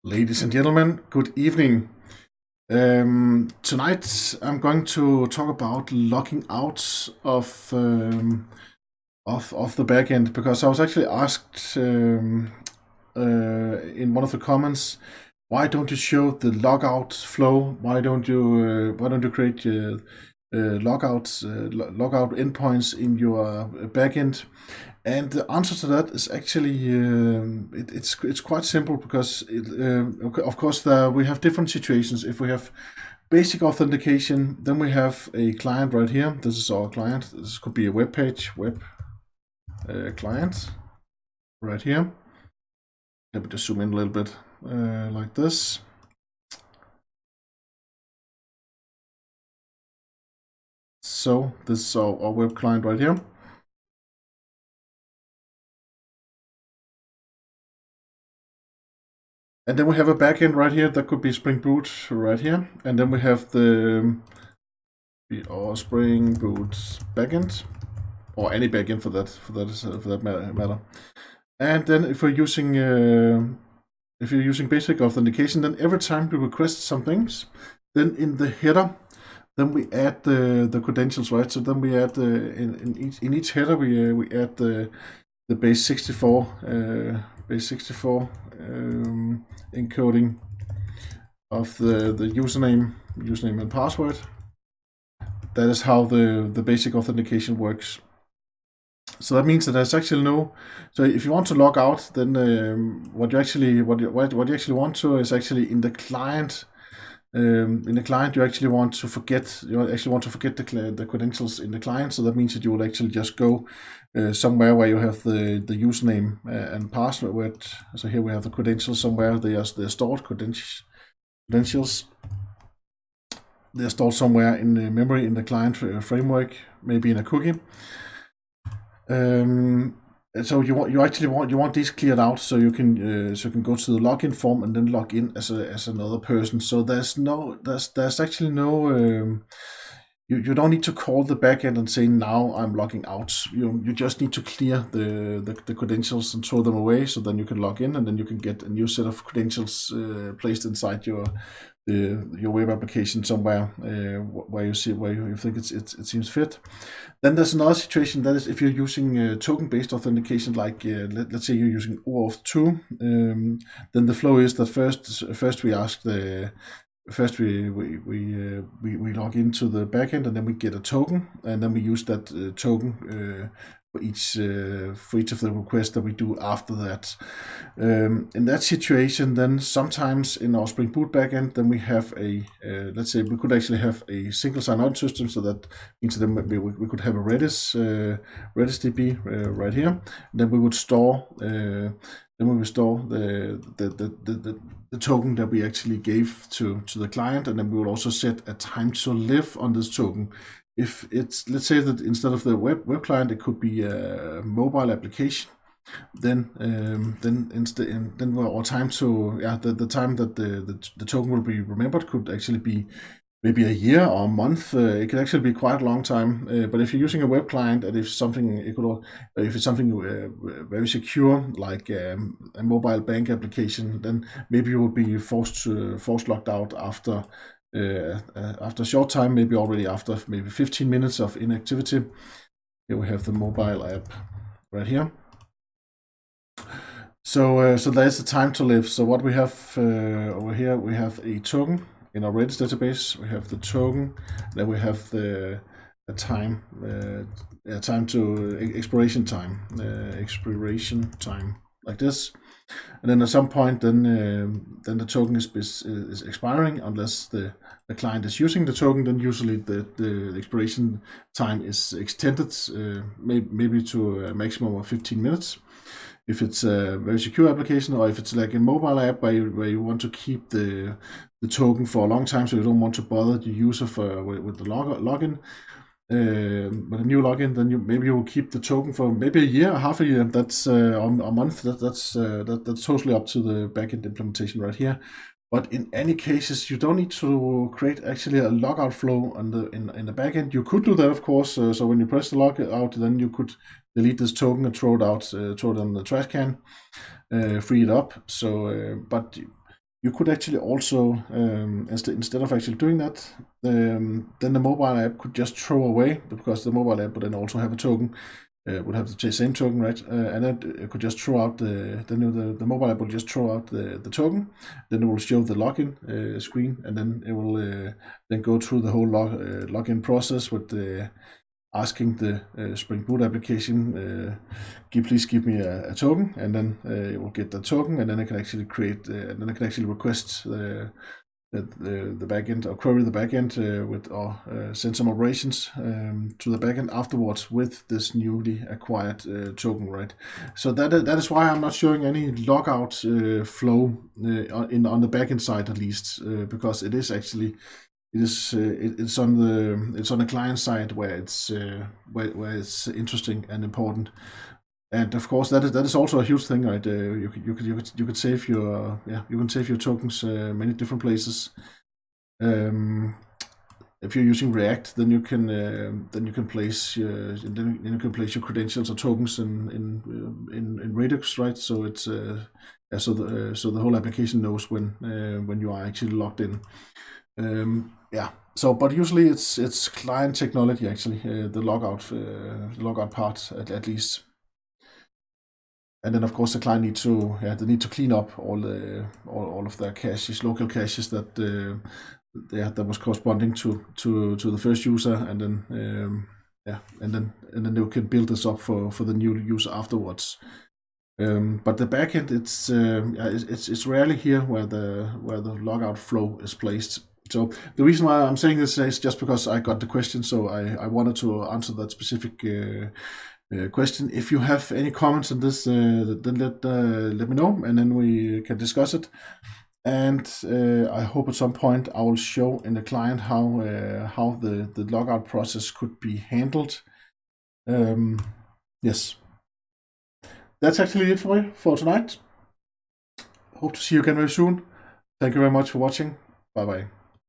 Ladies and gentlemen, good evening. Tonight I'm going to talk about logging out of the backend because I was actually asked in one of the comments, why don't you show the logout flow? Why don't you create logout endpoints in your backend? And the answer to that is actually it's quite simple because of course we have different situations. If we have basic authentication, then we have a client right here. This is our client. This could be a web page, client right here. Let me just zoom in a little bit like this. So this is our web client right here. And then we have a backend right here. That could be Spring Boot right here. And then we have our Spring Boot backend, or any backend for that matter. And then if you're using basic authentication, then every time we request some things, then in the header, then we add the credentials, right? So then we add in each header we add the base 64 encoding of the username and password. That is how the basic authentication works. So that means that there's actually no. So if you want to log out, then what you actually want to is actually in the client. In the client, you actually want to forget. The credentials in the client. So that means that you will actually just go somewhere where you have the username and password. So here we have the credentials somewhere. They are stored credentials. They're stored somewhere in the memory in the client framework, maybe in a cookie. So you want these cleared out so you can go to the login form and then log in as another person. So there's actually no you don't need to call the backend and say now I'm logging out. You just need to clear the credentials and throw them away, so then you can log in and then you can get a new set of credentials placed inside your web application somewhere where you think it seems fit. Then there's another situation, that is if you're using token-based authentication, like let's say you're using OAuth 2, then the flow is that first we ask we log into the backend and then we get a token, and then we use that token for each of the requests that we do after that. In that situation, then sometimes in our Spring Boot backend, then we have let's say we could actually have a single sign-on system. So that means that we could have a Redis DB right here. And then we would store. Then we will store the token that we actually gave to the client, and then we will also set a time to live on this token. If it's, let's say that instead of the web client, it could be a mobile application, then our time to the time that the token will be remembered could actually be maybe a year or a month. It could actually be quite a long time. But if you're using a web client, and if it's something very secure, like a mobile bank application, then maybe you will be forced logged out after a short time, maybe already after maybe 15 minutes of inactivity. Here we have the mobile app right here. So there's the time to live. So what we have over here, we have a token. In our Redis database, we have the token, then we have the time, expiration time, like this. And then at some point, then the token is expiring, unless the client is using the token. Then usually the expiration time is extended, maybe to a maximum of 15 minutes. If it's a very secure application, or if it's like a mobile app where you want to keep the token for a long time, so you don't want to bother the user with the login. With a new login, then maybe you will keep the token for maybe a year, half a year. That's a month. That's totally up to the backend implementation right here. But in any cases, you don't need to create actually a logout flow in the backend. You could do that, of course. So when you press the logout, then you could delete this token and throw it on the trash can, free it up. So, but you could actually also, instead of actually doing that, then the mobile app could just throw away, because the mobile app would then also have a token, would have the same token, right? And then it could just throw out the mobile app will just throw out the token. Then it will show the login screen, and then it will then go through the whole login process with asking the Spring Boot application, please give me a token, and then it will get the token, and then it can actually and then it can actually request the backend, or query the backend or send some operations to the backend afterwards with this newly acquired token, right? So that is why I'm not showing any logout flow on the backend side, at least, because it is actually it's on the client side where it's interesting and important. And of course, that is also a huge thing, right? You could save your tokens many different places. If you're using React, then you can place your credentials or tokens in Redux, right? So it's so the whole application knows when you are actually logged in. So, but usually it's client technology, actually, the logout part, at least. And then of course the client needs to need to clean up all of their caches, local caches that was corresponding to the first user, and then and then they can build this up for the new user afterwards. But the backend, it's rarely here where the logout flow is placed. So the reason why I'm saying this is just because I got the question, so I wanted to answer that specific question. If you have any comments on this, then let me know, and then we can discuss it. And I hope at some point I will show in the client how the logout process could be handled. Yes, that's actually it for tonight. Hope to see you again very soon. Thank you very much for watching. Bye bye.